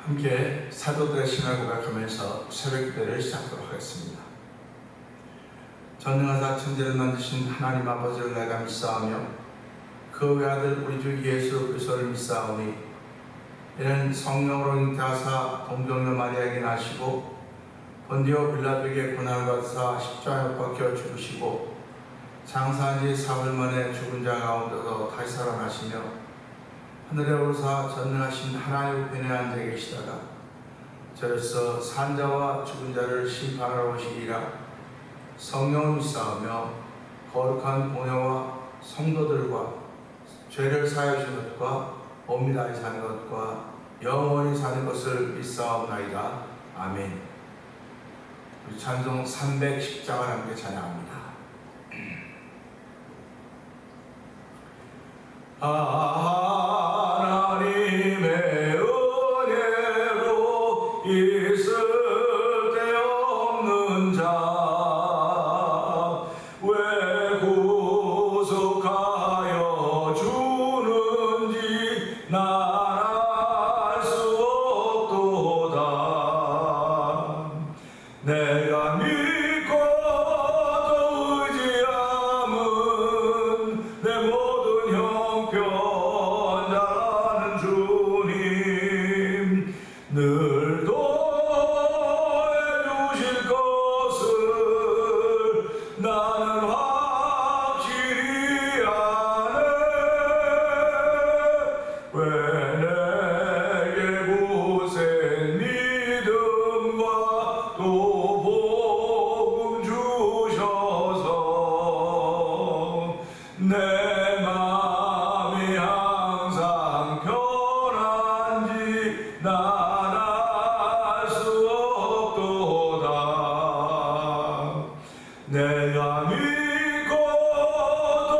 함께 사도들의 신앙을 고백하면서 새벽기도를 시작하도록 하겠습니다. 전능하사 천지를 만드신 하나님 아버지를 내가 믿사오며 그 외아들 우리 주 예수 그리스도를 믿사오니 이는 성령으로 잉태하사 동정녀 마리아에게 나시고 본디오 빌라도에게 고난을 받으사 십자가에 못 박혀 죽으시고 장사한 지 사흘 만에 죽은 자 가운데서 다시 살아나시며 하늘에 오르사 전능하신 하나님 우편에 앉아 계시다가 저로서 산자와 죽은 자를 심판하러 오시리라. 성령을 믿사오며 거룩한 공회와 성도들과 죄를 사하여 주신 것과 몸이 다시 사는 것과 영원히 사는 것을 믿사옵나이다. 아멘. 우리 찬송 310장을 함께 찬양합니다. 하나님의 은혜로 있을 데 없는 자 왜 구속하여 주는지 난 알 수 없도다. 내가 믿고 또 의지함은 내 모든 형편 잘하는 주님 늘 도와주실 것을 나는 확실히 아네. 왜 내게 굳센 믿음과 또 복음 주셔서 내 맘이 항상 편한지 난 알 수 없도다. 내가 믿고 또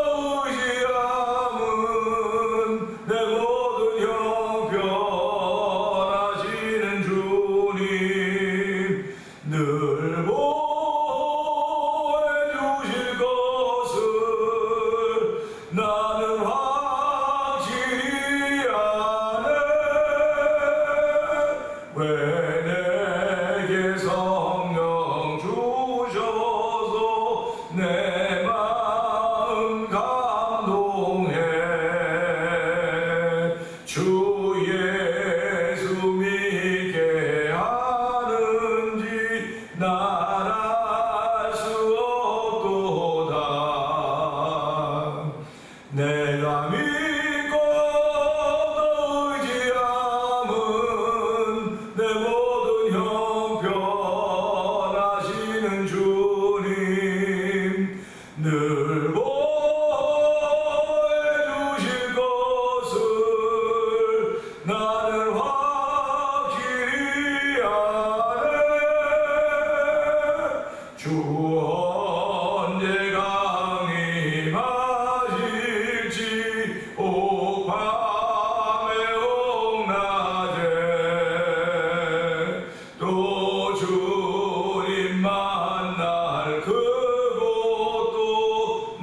의지함은 내 모든 형편 하시는 주님 늘 보호해 주실 것을 나는 확실히 아네. 왜 내게 성령 주셔서 내 마음 감동해. 주 예수 믿게 하는지 난 알 수 없도다. 내가 믿고 또 의지함은 내 모든 형편 하시는 주님 늘 보호해 주실 것을 나는 확실히 아네. 주 언제 강림하실지 오 밤에 옥낮에 또 주님 만날 그곳도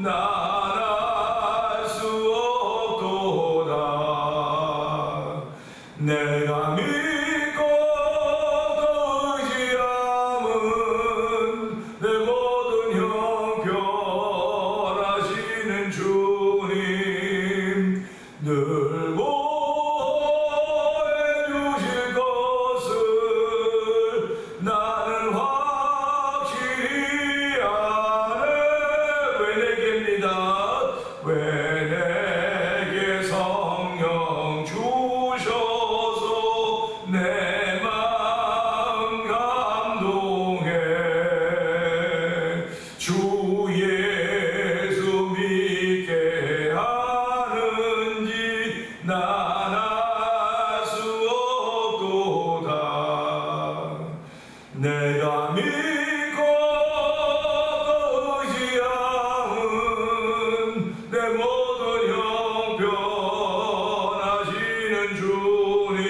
난 알 수 없도다. 내가 믿고 또 의지함은 내 모든 형편 하시는 주님 늘 보호해 주실 것을 나는 확실히 아네. 왜 내게입니다. 왜 내게 성령 주셔서 내 마음 감동해. 주 예수 믿게 하는지 난 알 수 없도다. 내가 믿고 또 의지함은 내 모든 형편 하시는 주님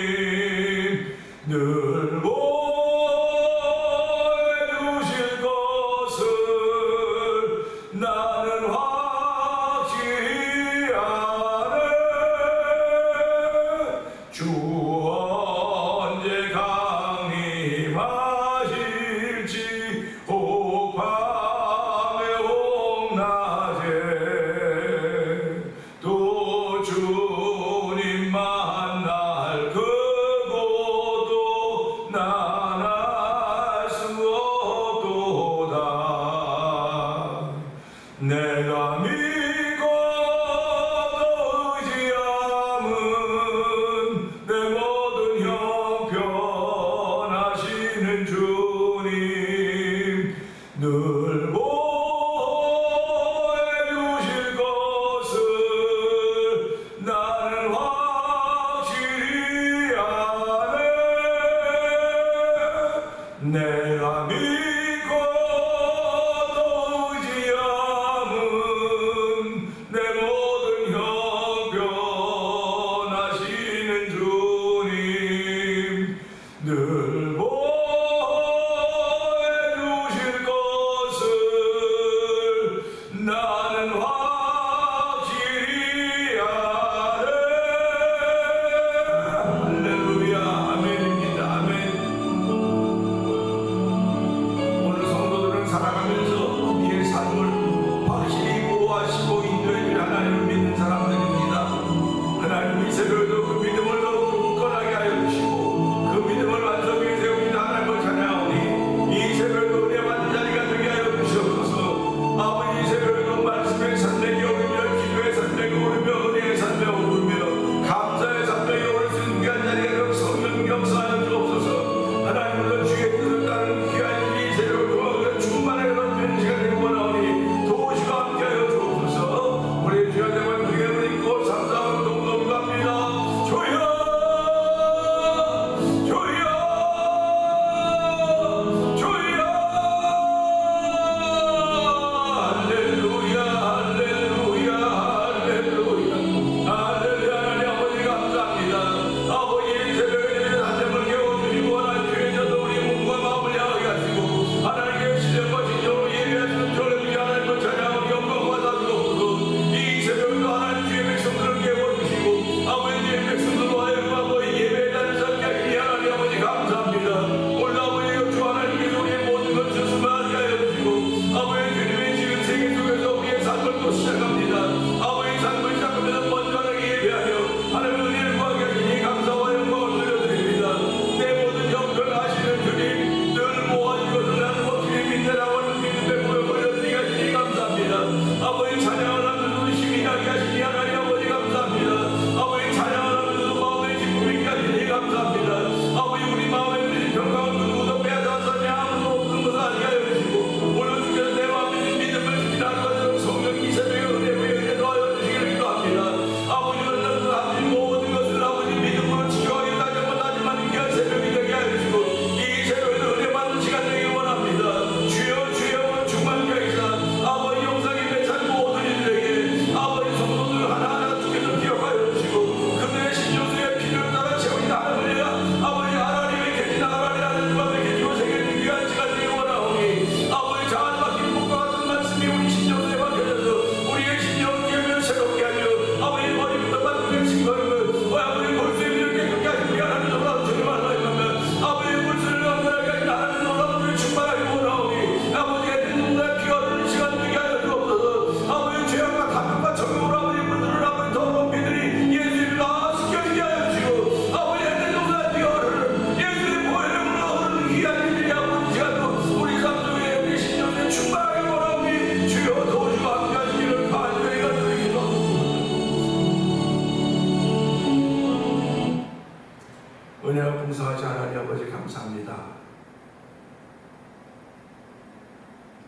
은혜가 풍성하지 하나님 아버지 감사합니다.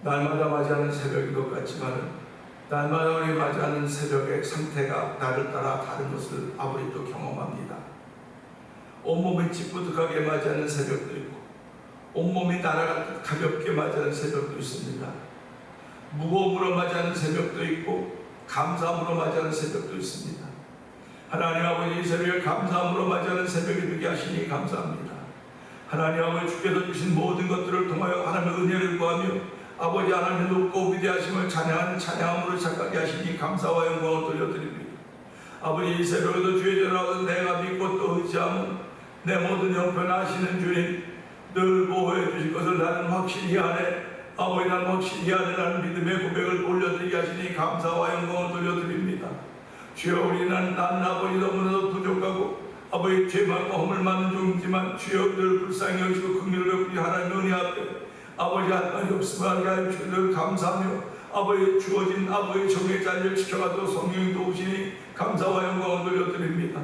날마다 맞이하는 새벽인 것 같지만 날마다 우리 맞이하는 새벽의 상태가 나를 따라 다른 것을 아버지도 경험합니다. 온몸이 찌뿌듯하게 맞이하는 새벽도 있고 온몸이 날아가듯 가볍게 맞이하는 새벽도 있습니다. 무거움으로 맞이하는 새벽도 있고 감사함으로 맞이하는 새벽도 있습니다. 하나님 아버지, 이 새벽에 감사함으로 맞이하는 새벽이 되게 하시니 감사합니다. 하나님 아버지, 주께서 주신 모든 것들을 통하여 하나님의 은혜를 구하며 아버지 하나님의 높고 위대하심을 찬양하는 찬양함으로 시작하게 하시니 감사와 영광을 돌려드립니다. 아버지, 이 새벽에도 주의 전하고 내가 믿고 또 의지하면 내 모든 형편 아시는 주님 늘 보호해 주실 것을 나는 확실히 하네. 아버지, 나는 확실히 하네. 라는 믿음의 고백을 올려드리게 하시니 감사와 영광을 돌려드립니다. 주여, 우리는 난 아버지 너무나도 부족하고 아버지 죄 많고 허물 많은 종이지만 주여 늘 불쌍히 여기시고 긍휼을 베푸니 하나님 은혜 앞에 아버지 한 말이 없음을 알게 하여 주를 감사하며 아버지 주어진 아버지 정의 자리를 지켜가도록 성령이 도우시니 감사와 영광을 돌려드립니다.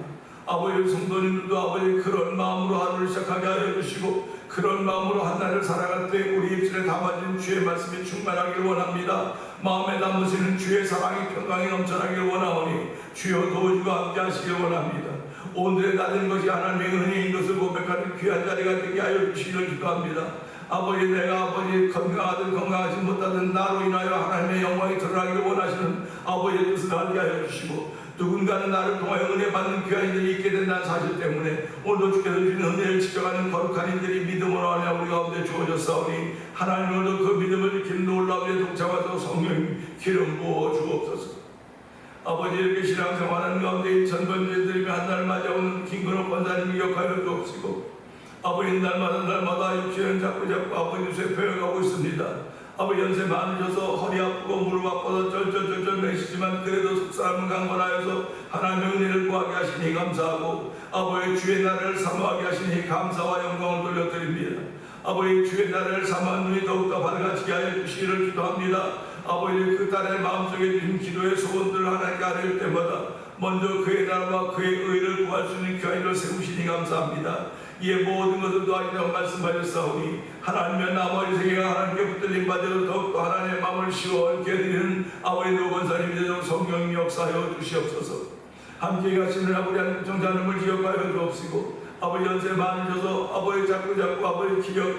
아버지 성도님들도 아버지 그런 마음으로 하루를 시작하게 하여 주시고 그런 마음으로 한 날을 살아갈 때 우리 입술에 담아진 주의 말씀이 충만하기를 원합니다. 마음에 담으시는 주의 사랑이 평강이 넘쳐나기를 원하오니 주여 도와주고 함께 하시길 원합니다. 오늘의 낮은 것이 하나님의 은혜인 것을 고백하는 귀한 자리가 되게 하여 주시기를 기도합니다. 아버지, 내가 아버지 건강하든 건강하지 못하든 나로 인하여 하나님의 영광이 드러나기를 원하시는 아버지의 뜻을 알게 하여 주시고 누군가는 나를 통하여 은혜 받는 귀한 이들이 있게 된다는 사실 때문에 오늘도 주께서 주신 은혜를 지켜가는 거룩한 이들이 믿음으로 하여 우리 가운데 주어졌사오니 하나님으로도 그 믿음을 지키는 놀라운 일에 동참하도록 성령 기름 부어 주옵소서. 아버지, 이렇게 신앙생활하는 가운데 전번제들이며 한 날 맞아오는 김근호 권사님을 기억하여 주옵시고 아버지, 날마다 육신을 자꾸 아버지 쇠표해가고 있습니다. 아버지, 연세 많으셔서 허리 아프고 무릎 아파서 쩔쩔쩔쩔 매시지만 그래도 속사람은 강건하여서 하나님의 은혜를 구하게 하시니 감사하고 아버지 주의 나라를 사모하게 하시니 감사와 영광을 돌려드립니다. 아버지, 주의 나라를 사모한 눈이 더욱더 밝아지게 하여 주시기를 기도합니다. 아버지, 그 딸의 마음속에 주신 기도의 소원들을 하나님께 아뢰올 때마다 먼저 그의 나라와 그의 의를 구할 수 있는 귀한 일을 세우시니 감사합니다. 이에 모든 것을 도와주라고 말씀하셨사오니 하나님의 나머지 세계가 하나님께 붙들림 받으려 더욱더 하나님의 마음을 시원케 해드리는 아버지 노건사님이 되도록 성령님 역사하여 주시옵소서. 함께 가시는 아버지 한 정자님을 기억하여 주옵시고 아버지 연세 많으셔서 아버지 자꾸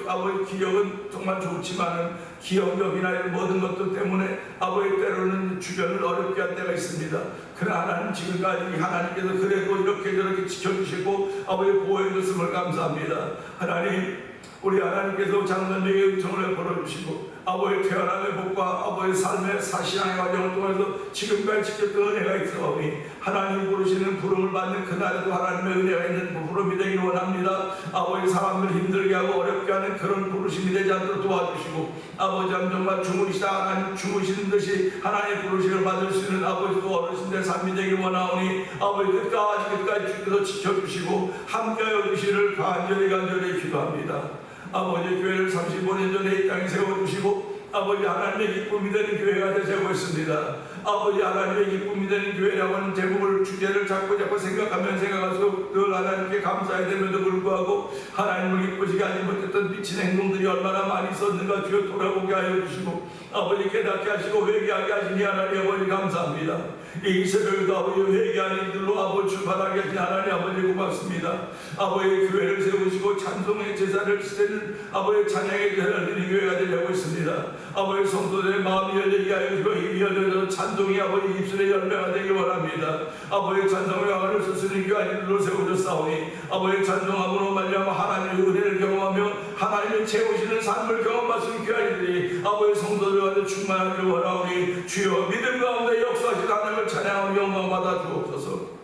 아버지 기억은 정말 좋지만은 기억력이나 이런 모든 것들 때문에 아버지 때로는 주변을 어렵게 할 때가 있습니다. 그러나 하나님 지금까지 하나님께서 그래도 이렇게 저렇게 지켜주시고 아버지 보호해 주셨음을 감사합니다. 하나님, 우리 하나님께서 장년에게 은총을 벌어주시고 아버지 태어남의 복과 아버지 삶의 사신앙의 과정을 통해서 지금까지 지켰던 은혜가 있사오니 하나님 부르시는 부름을 받는 그날에도 하나님의 은혜가 있는 부름이 되기를 원합니다. 아버지, 사람을 힘들게 하고 어렵게 하는 그런 부르심이 되지 않도록 도와주시고 아버지, 정말 주무시다 하나님 주무시는 듯이 하나님의 부르심을 받을 수 있는 아버지도 어르신들의 삶이 되기를 원하오니 아버지 끝까지 주께서 지켜주시고 함께하여 주시기를 간절히 기도합니다. 아버지, 교회를 35년 전에 이 땅에 세워주시고 아버지 하나님의 기쁨이 되는 교회가 되자고 했습니다. 아버지, 하나님의 기쁨이 되는 교회라고 하는 제목을 주제를 자꾸 생각할수록 늘 하나님께 감사해야 됨에도 불구하고 하나님을 기쁘시게 하지 못했던 미친 행동들이 얼마나 많이 있었는가 주여 돌아보게 하여 주시고 아버지 깨닫게 하시고 회개하게 하시니 하나님 아버지 감사합니다. 이 새벽에도 아버지 회개하는 이들로 아버지 출발하게 하신 하나님 아버지 고맙습니다. 아버지, 교회를 세우시고 찬송의 제사를 지내는 아버지 찬양의 제사를 드리는 교회가 되려고 있습니다. 아버지, 성도들의 마음이 열리게 하여 주시고 입이 열려서 찬송이 아버지 입술의 열매가 되기 원합니다. 아버지, 찬송의 왕을 쓰시는 귀한 이들로 세워졌사오니 아버지 찬송함으로 말미암아 하나님의 은혜를 경험하며 하나님의 채우시는 삶을 경험하시는 귀한 이들이 아버지 성도들과 충만하기를 원하오니 주여 믿음 가운데 역사하신 하나님을 찬양하며 영광 받아 주옵소서.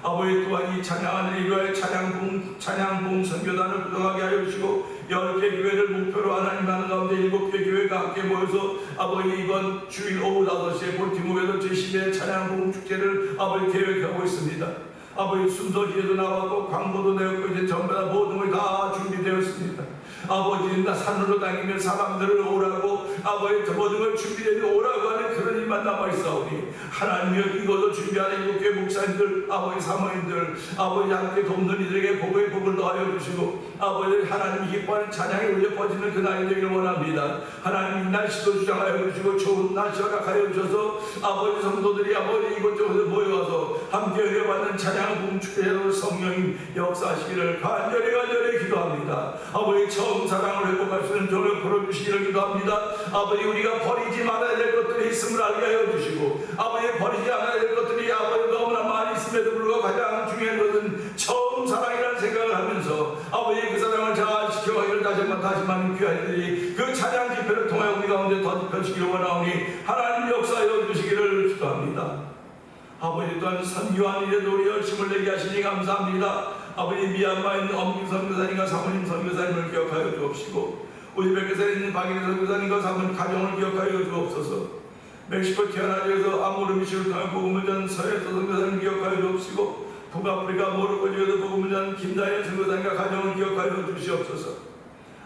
아버지, 또한 이 찬양하는 일요일 찬양봉 선교단을 구성하게 하여 주시고 10개 교회를 목표로 하나님 하는 가운데 7개 교회가 함께 모여서 아버지 이번 주일 오후 5시에 볼티모어에서 제12회 찬양봉 축제를 아버지 계획하고 있습니다. 아버지, 순서지에도 나왔고 광고도 내었고 이제 전부 다 모든 걸 다 준비되었습니다. 아버지 나 산으로 다니며 사람들을 오라고 아버지 모든 걸 준비되어 오라고 하는 그런 일만 남아있사오니 하나님이여 이것을 준비하는 이곳 교회 목사님들 아버지 사모님들 아버지 함께 돕는 이들에게 복의 복을 더하여 주시고 아버지 하나님이 기뻐하는 찬양이 울려 퍼지는 그날이 되기를 원합니다. 하나님 날씨도 주장하여 주시고 좋은 날씨 허락하여 주셔서 아버지 성도들이 아버지 이곳저곳에 모여와서 함께 의뢰받는 찬양을 뭉축해서 성령님 역사하시기를 간절히 기도합니다. 아버지 처음 사랑을 회복할 수 있는 종을 풀어주시기를 기도합니다. 아버지 우리가 버리지 말아야 될 것들이 있음을 알게 하여 주시고 아버지 버리지 않아야 될 것들이 아버지 너무나 많이 있음에도 불구하고 가장 중요한 것은 처음 사랑이라는 생각을 하면서 아버지 그 사랑을 잘 지켜가기를 다시만 귀하들이 그 찬양 집회를 통하여 우리 가운데 더 펴시기를 원하오니 하나님 역사하여 주시기를 기도합니다. 아버지 또한 선교한 일에도 우리 열심을 내게 하시니 감사합니다. 아버지 미얀마에 있는 엄긴 선교사님과 사모님 선교사님을 기억하여 주옵시고 우즈베키스탄에 있는 박인희 선교사님과 사모님 가정을 기억하여 주옵소서. 멕시코 티아나주에서 아모르미시를 통한 복음을 전 서해서 선교사님을 기억하여 주옵시고 북아프리카 모로코지에서 복음을 전 김다현 선교사님과 가정을 기억하여 주시옵소서.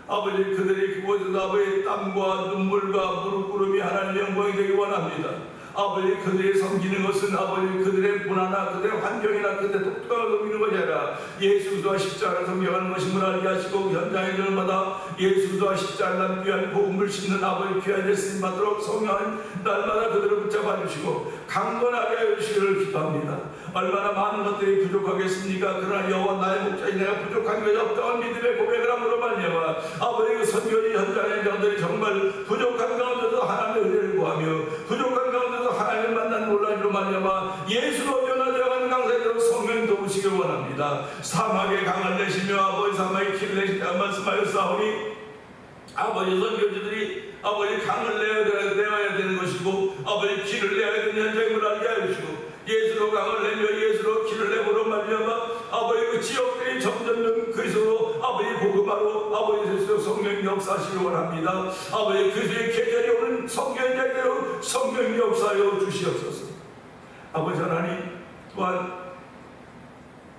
아버지 그들이 그곳에서 아버지의 땀과 눈물과 무릎 꿇음이 하나님의 영광이 되기 원합니다. 아버지 그들이 섬기는 것은 아버지 그들의 문화나 그들의 환경이나 그들의 독특함을 섬기는 것이 아니라 예수 그리스도와 십자가를 섬겨가는 것임을 알게 하시고 현장의 날마다 예수 그리스도와 십자가를 귀한 복음을 싣는 아버지 귀한 예수님 받도록 성령하는 날마다 그들을 붙잡아 주시고 강건하게 하여 주시기를 기도합니다. 얼마나 많은 것들이 부족하겠습니까? 그러나 여호와 나의 목자이 내가 부족한 것이 없다는 믿음의 고백을 함으로 말미암아 아버지 그 선교지 현장의 장들이 정말 부족한 가운데도 하나님의 은혜를 구하며 부족한 가운데도 하나님을 만난 논란으로 말미암아 예수로 변화되어가는 강사들로 성령 도우시길 원합니다. 사막에 강을 내시며 아버지 사막에 길을 내시다 말씀하였사오니 아버지 선교지들이 아버지 강을 내어야 되는 것이고 아버지 길을 내어야 되는 현장임을 알게 하여 주시고 예수로 강을 내며 예수로 길을 내므로 말미암아 아버지 그 지역들이 점점 그리스도로 아버지 복음하러 아버지 예수로 성령 역사하시길 원합니다. 아버지 그리스도의 계절이 오는 성경대로 성령 역사하여 주시옵소서. 아버지 하나님 또한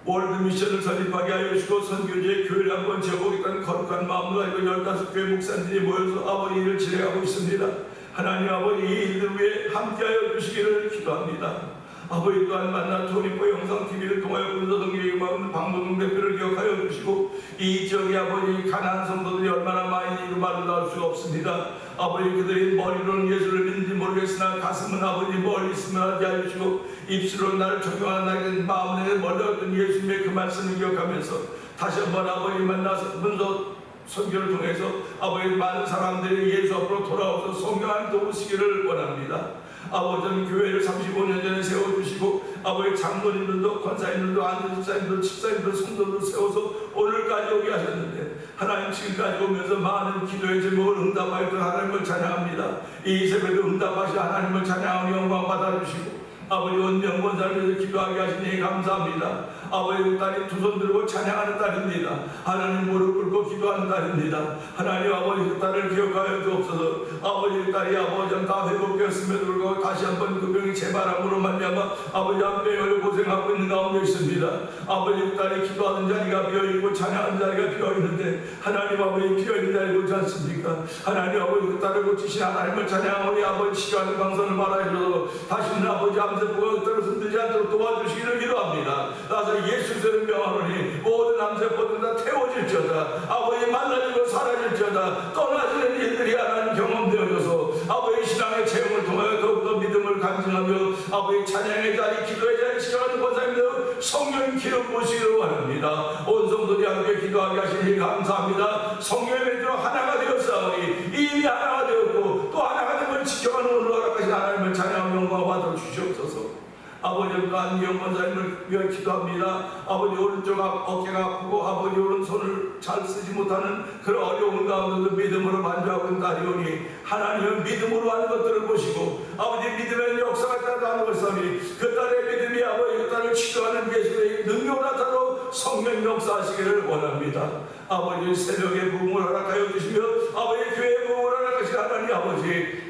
월드 미션을 설립하게 하여 주시고 선교지의 교회를 한번 지어보겠다는 거룩한 마음으로 가지고 15교회 목사님들이 모여서 아버지 일을 진행하고 있습니다. 하나님 아버지 이 일들 위해 함께하여 주시기를 기도합니다. 아버지 또한 만나 토니포 영상TV를 통하여 군사동기에게 막는 방문동 대표를 기억하여 주시고 이 지역의 아버지 가난한 성도들이 얼마나 많이 이루 말로 나올 수가 없습니다. 아버지 그들이 머리로는 예수를 믿는지 모르겠으나 가슴은 아버지 멀리 있음을 알게 하여 주시고 입술로 나를 존경하는 나의 마음에 멀리었던 예수님의 그 말씀을 기억하면서 다시 한번 아버지 만나서 문서 선교를 통해서 아버지 많은 사람들이 예수 앞으로 돌아와서 성령한 도우시기를 원합니다. 아버지는 교회를 35년 전에 세워주시고 아버지 장로님들도 권사님들도 안전집사님들도 집사님들도 성도들도 세워서 오늘까지 오게 하셨는데 하나님 지금까지 오면서 많은 기도의 제목을 응답하였던 하나님을 찬양합니다. 이 새벽에 응답하신 하나님을 찬양하며 영광 받아주시고 아버지 원명 권사를 위해서 기도하게 하시니 감사합니다. 아버지 딸이 두 손 들고 찬양하는 딸입니다. 하나님 무릎 꿇고 기도하는 딸입니다. 하나님 아버지 그 딸을 기억하여 주옵소서. 아버지 딸이 아버지 다 회복되었음에도 불구하고 다시 한번 그 병이 재발함으로 말미암아 아버지 한 병을 고생하고 있는 가운데 있습니다. 아버지 그 딸이 기도하는 자리가 비어있고 찬양하는 자리가 비어있는데 하나님 아버지 비어있는 자리 보지 않습니까? 하나님 아버지 그 딸을 고치신 하나님을 찬양하오니 아버지 시간의 방선을 말하여줘서 다시는 아버지 암세포가 그들을 흔들지 않도록 도와주시기를 기도합니다. 나서 예수 그리스도를 명하노니 모든 암세포들 다 태워질지어다. 아버지 만나지고 사라질지어다. 떠나지는 일들이 하나님 경험되어져서 아버지 신앙의 체험을 통하여 더욱더 믿음을 간증하며 아버지 찬양의 자리 기도의 자리 시작하는 권사님들 성령 기름 보시기를 원합니다. 온 성도들이 함께 기도하게 하시니 감사합니다. 성령의 멘트로 하나가 되었사오니 이미 하나가 되었고 또 하나가 됨을 지켜가는 오늘 허락하신 하나님을 찬양하며 영광 받아 주시옵소서. 아버지 안경 권사님을 위해 기도합니다. 아버지 오른쪽 어깨가 아프고 아버지 오른손을 잘 쓰지 못하는 그런 어려운 가운데도 믿음으로 만족하고 있는 딸이오니 하나님은 믿음으로 하는 것들을 보시고 아버지 믿음의 역사가 있다고 하는 것이니 그 딸의 믿음이 아버지 그 딸을 치료하는 예수의 능력을 나타내고 성령 역사하시기를 원합니다. 아버지 새벽에 부흥을 허락하여 주시며 아버지 교회의 부흥을 허락하신 하나님 아버지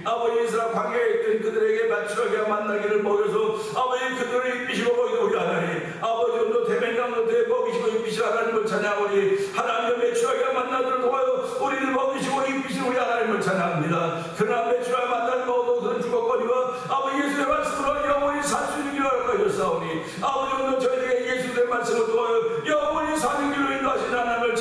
이스라엘 광야에 있던 그들에게 마추하게 만나기를 먹여서 아버지 그들을 입히시고 먹이고 우리 하나님 아버지 오늘도 대면장로들에 먹이시고 입히신 하나님을 찬양하오니 하나님의 매추하게 만나기를 통하여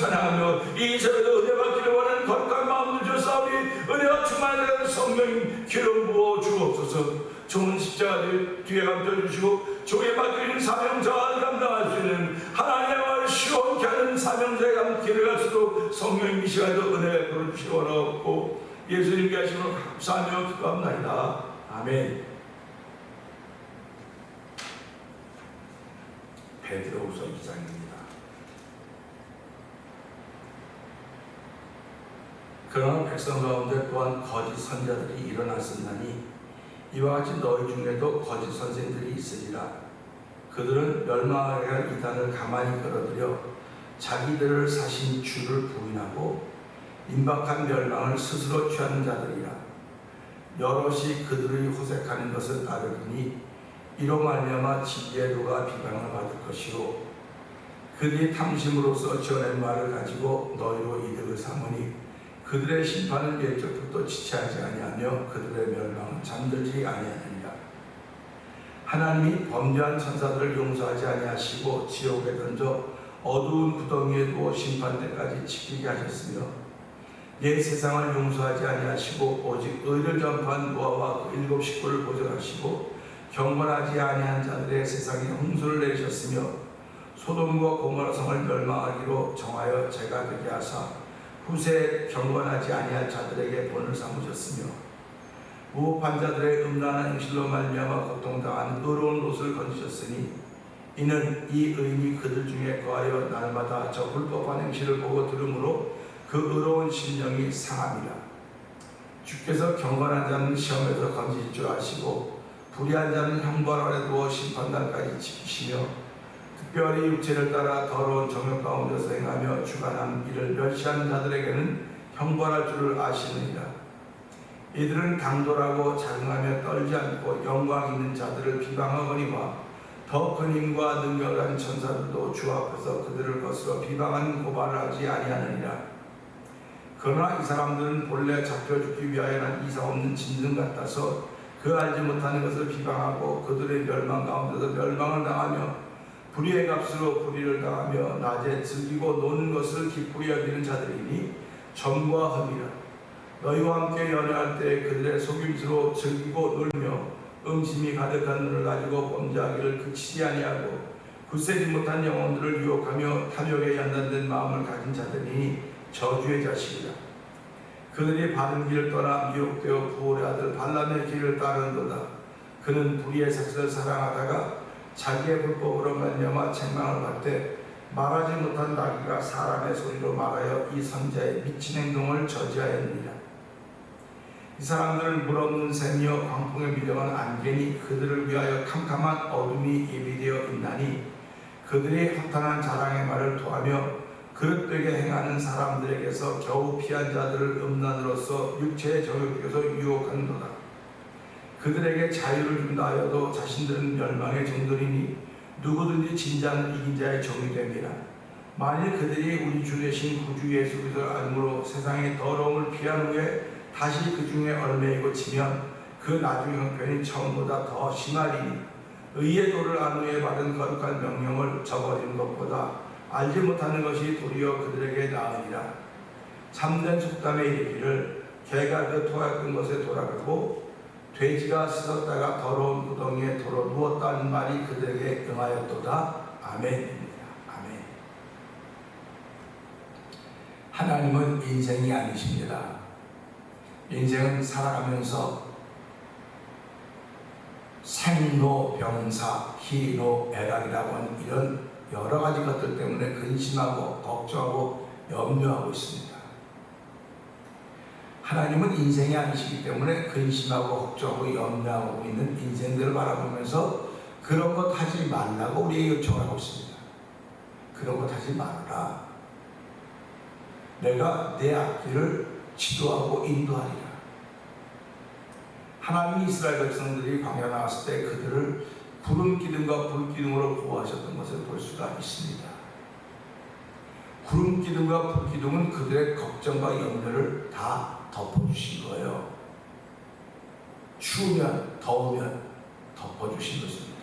찬양하며 이 새벽에도 은혜 받기를 원하는 거룩한 마음을 주사오니 은혜가 충만하는 성령님 기름 부어 주옵소서. 좋은 십자가 뒤에 감춰주시고 종에 맡기는 사명자를 감당할 수 있는 하나님의 시원케 하는 사명자의 감기를 갈 수도 성령님 이 시간에도 은혜 부어주시기 원하옵고 예수님께 하심으로 감사하며 기도합나이다. 아멘. 베드로후서 2장입니다. 그러나 백성 가운데 또한 거짓 선자들이 일어났었나니 이와 같이 너희 중에도 거짓 선생들이 있으리라. 그들은 멸망하게 할 이단을 가만히 끌어들여 자기들을 사신 주를 부인하고 임박한 멸망을 스스로 취하는 자들이라. 여럿이 그들의 호색하는 것을 따르니 이로 말미암아 진리의 도가 비방을 받을 것이요 그들이 탐심으로써 지어낸 말을 가지고 너희로 이득을 삼으니 그들의 심판을 일적부터 지체하지 아니하며 그들의 멸망은 잠들지 아니하느니라. 하나님이 범죄한 천사들을 용서하지 아니하시고 지옥에 던져 어두운 구덩이에 두어 심판 때까지 지키게 하셨으며 옛 세상을 용서하지 아니하시고 오직 의를 전파한 노아와 그 7 식구를 보존하시고 경건하지 아니한 자들의 세상에 홍수를 내리셨으며 소돔과 고모라 성을 멸망하기로 정하여 죄가 되게 하사 후세에 경건하지 아니한 자들에게 본을 삼으셨으며 무법한 자들의 음란한 행실로 말미암아 고통당하는 의로운 롯을 건지셨으니 이는 이 의인이 그들 중에 거하여 날마다 저 불법한 행실을 보고 들으므로 그 의로운 심령이 상함이라. 주께서 경건한 자는 시험에서 건지실 줄 아시고 불의한 자는 형벌 아래 두어 심판날까지 지키시며 특별히 육체를 따라 더러운 정욕 가운데서 행하며 주관한 이를 멸시하는 자들에게는 형벌할 줄을 아시느니라. 이들은 당돌하고 자긍하며 떨지 않고 영광 있는 자들을 비방하거니와 더 큰 힘과 능력을 가진 천사들도 주 앞에서 그들을 거스러 비방하는 고발을 하지 아니하느니라. 그러나 이 사람들은 본래 잡혀 죽기 위하여 난 이상 없는 짐승 같아서 그 알지 못하는 것을 비방하고 그들의 멸망 가운데서 멸망을 당하며 불의의 값으로 불의를 당하며 낮에 즐기고 노는 것을 기쁘게 여기는 자들이니 점과 흠이라. 너희와 함께 연애할 때 그들의 속임수로 즐기고 놀며 음심이 가득한 눈을 가지고 범죄하기를 그치지 아니하고 굳세지 못한 영혼들을 유혹하며 탐욕에 연단된 마음을 가진 자들이니 저주의 자식이라. 그들이 바른 길을 떠나 미혹되어 부올의 아들 발람의 길을 따르는도다. 그는 불의의 색을 사랑하다가 자기의 불법으로 말미암아 책망을 받되 말하지 못한 나귀가 사람의 소리로 말하여 이 선자의 미친 행동을 저지하였느니라. 이 사람들은 물 없는 샘이여 광풍에 밀려간 안개니 그들을 위하여 캄캄한 어둠이 예비되어 있나니 그들이 허탄한 자랑의 말을 토하며 그릇되게 행하는 사람들에게서 겨우 피한 자들을 음란으로서 육체의 정욕에서 유혹하는도다. 그들에게 자유를 준다 하여도 자신들은 멸망의 종들이니 누구든지 진자는 이긴 자의 종이 됨이라. 만일 그들이 우리 주 되신 구주 예수 그리스도를 알므로 세상의 더러움을 피한 후에 다시 그 중에 얽매이고 치면 그 나중의 형편이 처음보다 더 심하리니 의의 도를 안 후에 받은 거룩한 명령을 저버리는 것보다 알지 못하는 것이 도리어 그들에게 나으니라. 참된 속담에 이르기를 개가 그 토약한 것에 돌아가고 돼지가 씻었다가 더러운 구덩이에 도로 누웠다는 말이 그들에게 응하였도다. 아멘입니다. 아멘. 하나님은 인생이 아니십니다. 인생은 살아가면서 생로 병사 희로 애락이라고 하는 이런 여러 가지 것들 때문에 근심하고 걱정하고 염려하고 있습니다. 하나님은 인생이 아니시기 때문에 근심하고 걱정하고 염려하고 있는 인생들을 바라보면서 그런 것 하지 말라고 우리에게 요청하고 있습니다. 그런 것 하지 말아라. 내가 내 앞길을 지도하고 인도하리라. 하나님이 이스라엘 백성들이 광야 나왔을 때 그들을 구름 기둥과 불 기둥으로 보호하셨던 것을 볼 수가 있습니다. 구름 기둥과 불 기둥은 그들의 걱정과 염려를 다 덮어주신 거예요. 추우면 더우면 덮어주신 것입니다.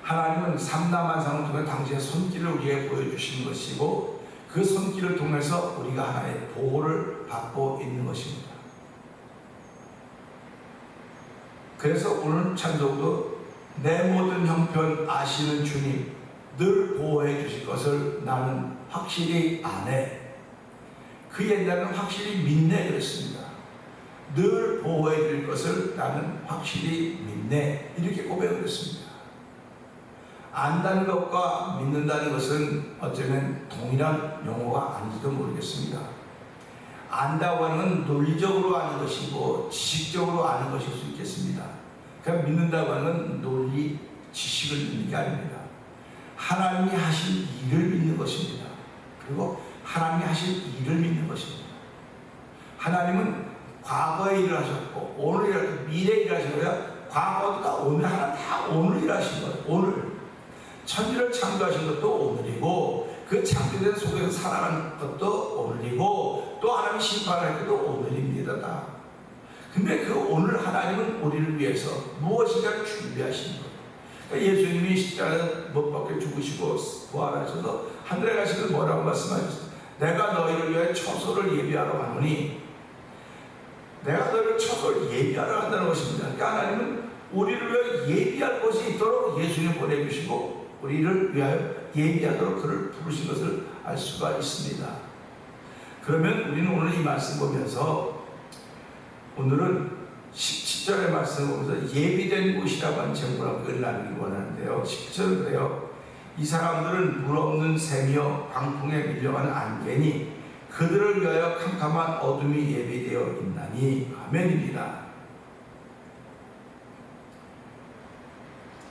하나님은 삼라만상을 통해 당시의 손길을 우리에게 보여주신 것이고 그 손길을 통해서 우리가 하나님의 보호를 받고 있는 것입니다. 그래서 오늘 찬송도 내 모든 형편 아시는 주님 늘 보호해 주실 것을 나는 확실히 아네. 그 옛날에는 확실히 믿네 그랬습니다. 늘 보호해 줄 것을 나는 확실히 믿네 이렇게 고백을 했습니다. 안다는 것과 믿는다는 것은 어쩌면 동일한 용어가 아닌지도 모르겠습니다. 안다고 하는 건 논리적으로 아는 것이고 지식적으로 아는 것일 수 있겠습니다. 그러니까 믿는다고 하는 건 논리, 지식을 믿는 게 아닙니다. 하나님이 하신 일을 믿는 것입니다. 그리고 하나님이 하신 일을 믿는 것입니다. 하나님은 과거에 일을 하셨고 오늘 일하셨고 미래에 일하시고요. 과거도 다 오늘 하나 다 오늘 일하신 거예요. 오늘 천지를 창조하신 것도 오늘이고 그 창조된 속에서 살아가는 것도 오늘이고 또 하나님 심판할 것도 오늘입니다. 다. 근데 그 오늘 하나님은 우리를 위해서 무엇인가 준비하신 거예요. 그러니까 예수님이 십자가에 못 박혀 죽으시고 부활하셔서 하늘에 가시고 뭐라고 말씀하셨어요? 내가 너희를 위해 처소를 예비하러 가노니 내가 너희를 처소를 예비하러 간다는 것입니다. 그러니까 하나님은 우리를 위해 예비할 곳이 있도록 예수님을 보내주시고 우리를 위하여 예비하도록 그를 부르신 것을 알 수가 있습니다. 그러면 우리는 오늘 이 말씀 보면서 오늘은 17절의 말씀을 보면서 예비된 곳이라고 하는 제목을 나누기 원하는데요. 17절은 그래요. 이 사람들은 물 없는 샘이여 광풍에 밀려가는 안개니 그들을 위하여 캄캄한 어둠이 예비되어 있나니 아멘입니다.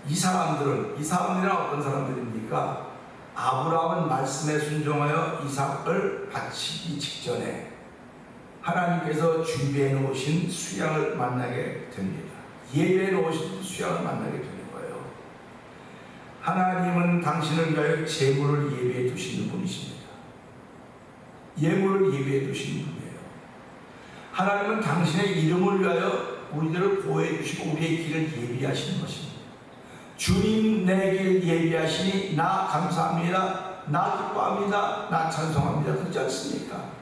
이 사람들은 어떤 사람들입니까? 아브라함은 말씀에 순종하여 이삭을 바치기 직전에 하나님께서 준비해 놓으신 수양을 만나게 됩니다. 예배해 놓으신 수양을 만나게 되는 거예요. 하나님은 당신을 위하여 제물을 예비해 두시는 분이십니다. 예물을 예비해 두시는 분이에요. 하나님은 당신의 이름을 위하여 우리들을 보호해 주시고 우리의 길을 예비하시는 것입니다. 주님 내 길 예비하시니 나 감사합니다. 나 기뻐합니다. 나 찬송합니다. 그렇지 않습니까?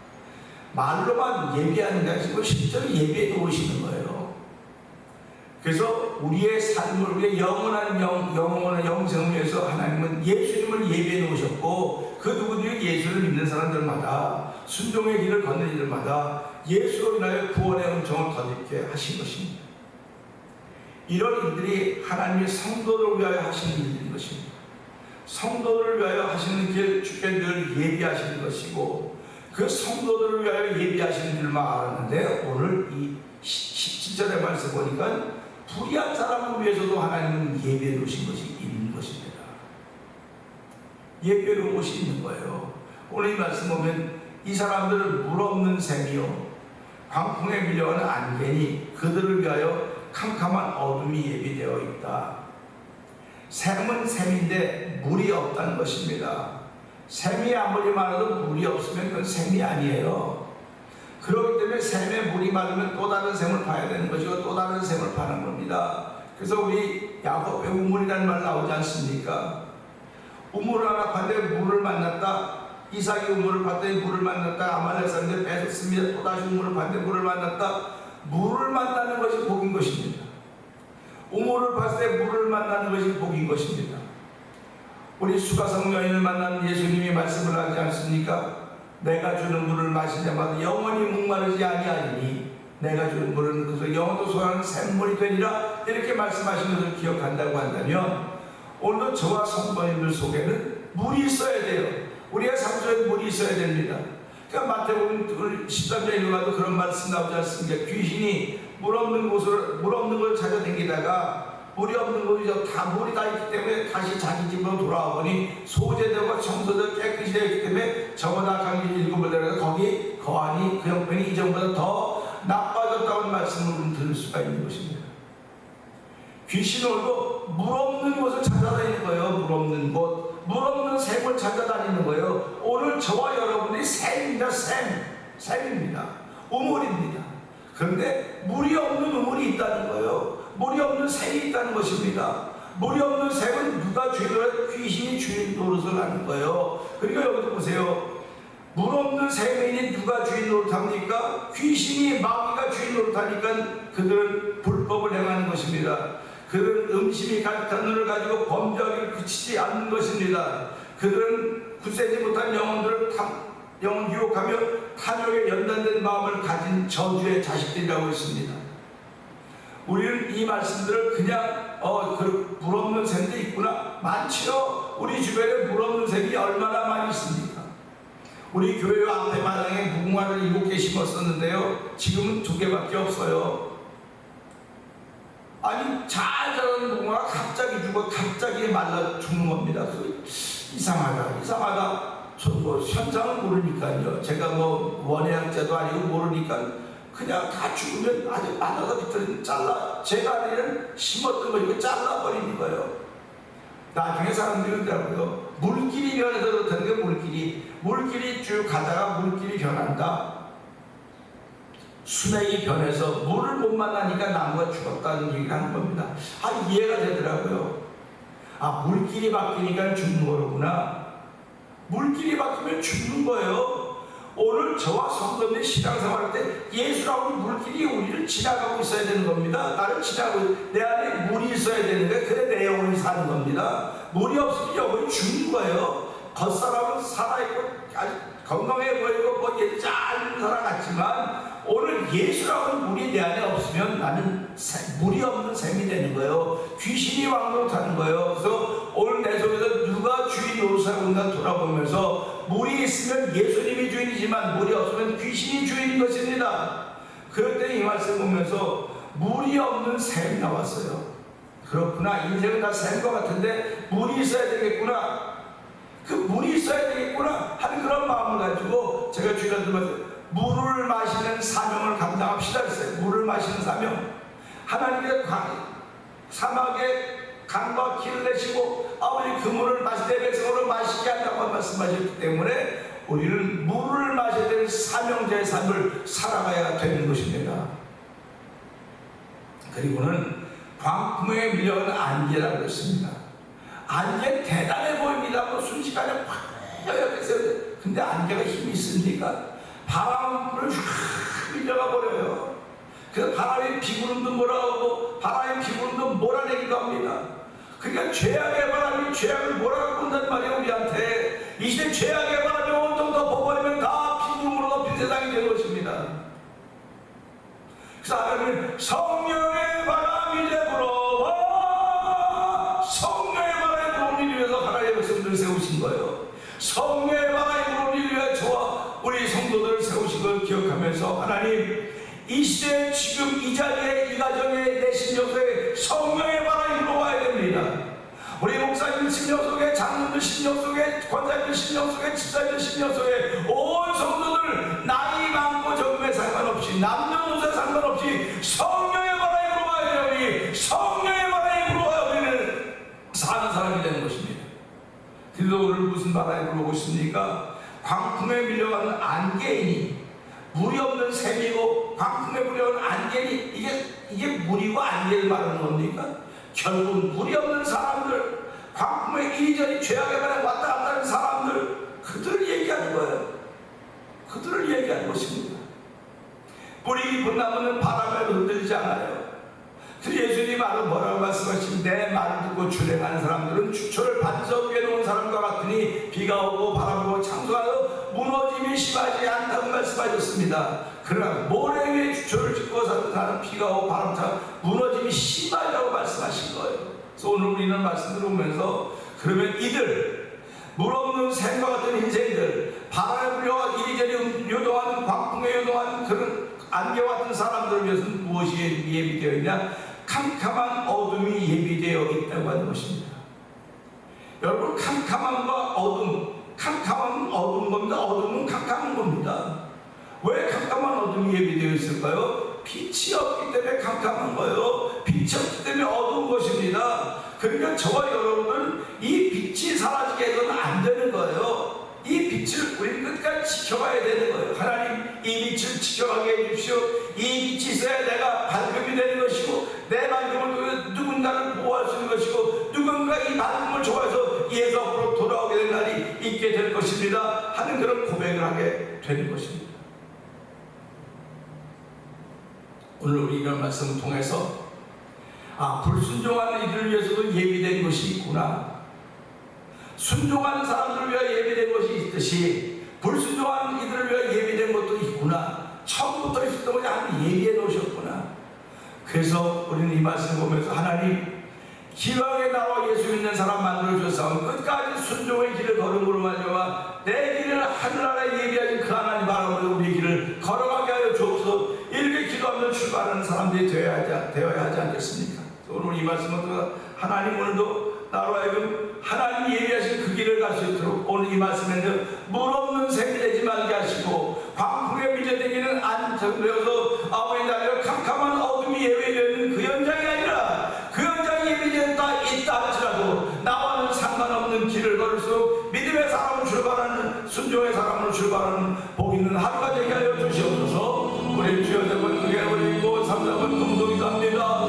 말로만 예비하는 게 아니고 실제로 예비해 놓으시는 거예요. 그래서 우리의 삶을 우리의 영원한 영생을 위해서 하나님은 예수님을 예비해 놓으셨고 그 누구든지 예수를 믿는 사람들마다 순종의 길을 걷는 이들마다 예수로 인하여 구원의 은총을 거듭게 하신 것입니다. 이런 일들이 하나님의 성도를 위하여 하시는 일인 것입니다. 성도를 위하여 하시는 길 주께 늘 예비하시는 것이고 그 성도들을 위하여 예비하시는 줄만 알았는데 오늘 이 17절의 말씀 보니까 불의한 사람을 위해서도 하나님은 예비해 놓으신 것이 있는 것입니다. 예비해 놓은 것이 있는 거예요. 오늘 이 말씀 보면 이 사람들은 물 없는 샘이요 광풍에 밀려가는 안개니 그들을 위하여 캄캄한 어둠이 예비되어 있다. 샘은 샘인데 물이 없다는 것입니다. 샘이 아무리 많아도 물이 없으면 그건 샘이 아니에요. 그렇기 때문에 샘에 물이 많으면 또 다른 샘을 파야 되는 것이고 또 다른 샘을 파는 겁니다. 그래서 우리 야곱의 우물이라는 말 나오지 않습니까? 우물을 하나 봤는데 물을 만났다. 이삭이 우물을 봤더니 물을 만났다. 아말렉 사람들 뺏었습니다. 또다시 우물을 봤는데 물을 만났다. 물을 만나는 것이 복인 것입니다. 우물을 봤을 때 물을 만나는 것이 복인 것입니다. 우리 수가성 여인을 만난 예수님이 말씀을 하지 않습니까? 내가 주는 물을 마실 때마다 영원히 목마르지 아니하리니 내가 주는 물은 그래서 영원토 소하는 샘물이 되리라 이렇게 말씀하신 것을 기억한다고 한다면 오늘도 저와 성도님들 속에는 물이 있어야 돼요. 우리의 삶 속에 물이 있어야 됩니다. 그러니까 마태복음 13장에 가도 그런 말씀 나오지 않습니까? 귀신이 물 없는 걸 찾아다니다가 물이 없는 곳이죠. 다 물이 다 있기 때문에 다시 자기 집으로 돌아와 보니 소재되고 청소되고 깨끗이 되어 있기 때문에 저보다 강기 일곱을 내려서 거기 거하니 그 형편이 이전보다 더 나빠졌다는 말씀을 들을 수가 있는 것입니다. 귀신은 오늘도 물 없는 곳을 찾아다니는 거예요. 물 없는 곳, 물 없는 샘을 찾아다니는 거예요. 오늘 저와 여러분이 샘입니다. 샘입니다. 우물입니다. 그런데 물이 없는 우물이 있다는 거예요. 물이 없는 샘이 있다는 것입니다. 물이 없는 샘은 누가 주인을 귀신이 주인 노릇을 하는 거예요. 그러니까 여기도 보세요. 셈이니 누가 주인 노릇합니까? 귀신이 마귀가 주인 노릇하니까 그들은 불법을 행하는 것입니다. 그들은 음심이 가득한 눈을 가지고 범죄하기를 그치지 않는 것입니다. 그들은 굳세지 못한 영혼들을 영혼 유혹하며 탐욕에 연단된 마음을 가진 저주의 자식들이라고 했습니다. 우리는 이 말씀들을 그냥 물 없는 셈도 있구나, 많지요. 우리 주변에 물 없는 셈이 얼마나 많이 있습니까? 우리 교회 앞에 마당에 무궁화를 7개 심었었는데요, 지금은 2개밖에 없어요. 아니, 잘 자라는 무궁화가 갑자기 죽어 갑자기 말라 죽는 겁니다. 이상하다. 저 현상을 모르니까요. 제가 원예학자도 아니고 모르니까 그냥 다 죽으면 아주 말라서 밑으로 제가 아니면 심었던 거 이거 잘라버리는 거예요. 나중에 사람들이 그러더라고요. 물길이 변해서 그렇다는 게 물길이 쭉 가다가 물길이 변한다. 수맥이 변해서 물을 못 만나니까 나무가 죽었다는 얘기를 하는 겁니다. 이해가 되더라고요. 물길이 바뀌니까 죽는 거로구나. 물길이 바뀌면 죽는 거예요. 오늘 저와 성도님의 신앙생활할 때 예수라고 물길이 우리를 지나가고 있어야 되는 겁니다. 나를 지나가고, 내 안에 물이 있어야 되는데 그래 내 영혼이 사는 겁니다. 물이 없으면 영혼이 죽는 거예요. 겉사람은 살아있고 아주 건강해 보이고 잘 살아갔지만 오늘 예수라는 물이 내 안에 없으면 나는 물이 없는 셈이 되는 거예요. 귀신이 왕노릇하는 거예요. 그래서 오늘 내 속에서 누가 주인 노릇하고 있나 돌아보면서 물이 있으면 예수님이 주인이지만 물이 없으면 귀신이 주인인 것입니다. 그럴 때 이 말씀 보면서 물이 없는 셈이 나왔어요. 그렇구나, 인생은 다 셈과 같은데 물이 있어야 되겠구나, 그 물이 있어야 되겠구나 하는 그런 마음을 가지고 제가 주일날도 물을 마시는 사명을 감당합시다 그랬어요. 물을 마시는 사명. 하나님께서 사막에 강과 길을 내시고 아버지 그 물을 내 백성으로 마시게 한다고 말씀하셨기 때문에 우리는 물을 마셔야 되는 사명자의 삶을 살아가야 되는 것입니다. 그리고는 광풍에 밀려간 안개라고 했습니다. 안개 대단해 보입니다. 순식간에 확 열렸어요. 근데 안개가 힘이 있습니까? 바람을 확 밀려가 버려요. 그래서 바람의 비구름도 몰아오고 바람의 비구름도 몰아내기도 합니다. 그러니까 죄악의 바람이 죄악을 몰아갖고 온단 말이에요. 우리한테 이 시대 죄악의 바람이 온통 덮어버리면 다 비구름으로 덮인 세상이 되는 것입니다. 그래서 하나님은 성령의 바람이 이제 불어와, 성령의 바람이 불어오기 위해서 하나님의 백성들을 세우신 거예요. 성령의 바람이 불어오기 위해 저와 우리 성도들을 세우신 걸 기억하면서 하나님, 이 시대에 지금 이 자리에 이 가정에 내 심령 속에 성령의 바람이 불어와야 됩니다. 우리 목사님 심령 속에, 장로들 심령 속에, 권사님들 심령 속에, 집사님들 심령 속에 온 성도들 나이 많고 적음에 상관없이 남녀노소에 상관없이 성령의 바람이 불어와야 되니 성령의 바람이 불어와야 우리는 사는 사람이 되는 것입니다. 그래서 오늘 무슨 바람이 불어오고 있습니까? 광풍에 밀려가는 안개이니, 물이 없는 샘이고 광풍에 밀려가는 안개니, 이게 물이고 안개를 말하는 겁니까? 결국 물이 없는 사람들, 광풍에 이리저리 죄악에 관해 왔다 갔다 하는 사람들, 그들을 얘기하는 거예요. 그들을 얘기하는 것입니다. 뿌리 깊은 나무는 바람에 흔들리지 않아요. 그 예수님이 바로 뭐라고 말씀하시면, 내 말을 듣고 준행하는 사람들은 주초를 반석 위에 놓은 사람과 같으니 비가 오고 바람 불고 창수하여 무너짐이 심하지 않다고 말씀하셨습니다. 그러나 모래 위에 주초를 짓고 사는 사람은 비가 오고 바람 차 무너짐이 심하다고 말씀하신 거예요. 그래서 오늘 우리는 말씀 들어보면서 그러면 이들 물 없는 샘과 같은 인생들, 바람에 불려와 이리저리 요동하는, 광풍에 요동하는 그런 안개와 같은 사람들을 위해서는 무엇이 예비되어 있냐? 캄캄한 어둠이 예비되어 있다고 하는 것입니다. 여러분, 캄캄함과 어둠, 캄캄한 어두운 겁니다. 어둠은 캄캄한 겁니다. 왜 캄캄한 어둠이 예비되어 있을까요? 빛이 없기 때문에 캄캄한 거예요. 빛이 없기 때문에 어두운 것입니다. 그러니까 저와 여러분은 이 빛이 사라지게 해서는 안 되는 거예요. 이 빛을 우리 끝까지 지켜가야 되는 거예요. 하나님, 이 빛을 지켜가게 해주십시오. 이 빛이 있어야 내가 밝음이 되는 것이고, 내 밝음을 통해 누군가를 보호할 수 있는 것이고, 누군가 이 밝음을 좋아해서 예수 앞으로 돌아오게 된 날이 있게 있게 될 것입니다 하는 그런 고백을 하게 되는 것입니다. 오늘 우리 이런 말씀을 통해서 불순종하는 이들을 위해서도 예비된 것이 있구나, 순종하는 사람들을 위하여 예비된 것이 있듯이 불순종하는 이들을 위하여 예비된 것도 있구나, 처음부터 있었던 것이 하나님 예비해 놓으셨구나. 그래서 우리는 이 말씀을 보면서 하나님 기왕에 나와 예수 믿는 사람 만들어주셔서 끝까지 순종의 길을 걸음으로 말미암아 내 길을 하늘나라에 예비하신 그 하나님 바라보며 우리의 길을 걸어가게 하여 주옵소서. 이렇게 기도하며 출발하는 사람들이 되어야 하지 않겠습니까? 오늘 이 말씀은 하나님 오늘도 나로 하여금 하나님 예비하신 그 길을 갈 수 있도록 오늘 이 말씀에는 물 없는 샘이 되지 말게 하시고 광풍에 밀려다니는 안정되어서 아버지 나여 캄캄한 어둠이 예배되는 그 현장이 아니라 그 현장이 예비되었다 있다 할지라도 나와는 상관없는 길을 걸을수록 믿음의 사람으로 출발하는 순종의 사람으로 출발하는 복 있는 하루가 되게 하여 주시옵소서. 우리 주여 대번 그게 올리고 삼자번 동동이도 합니다.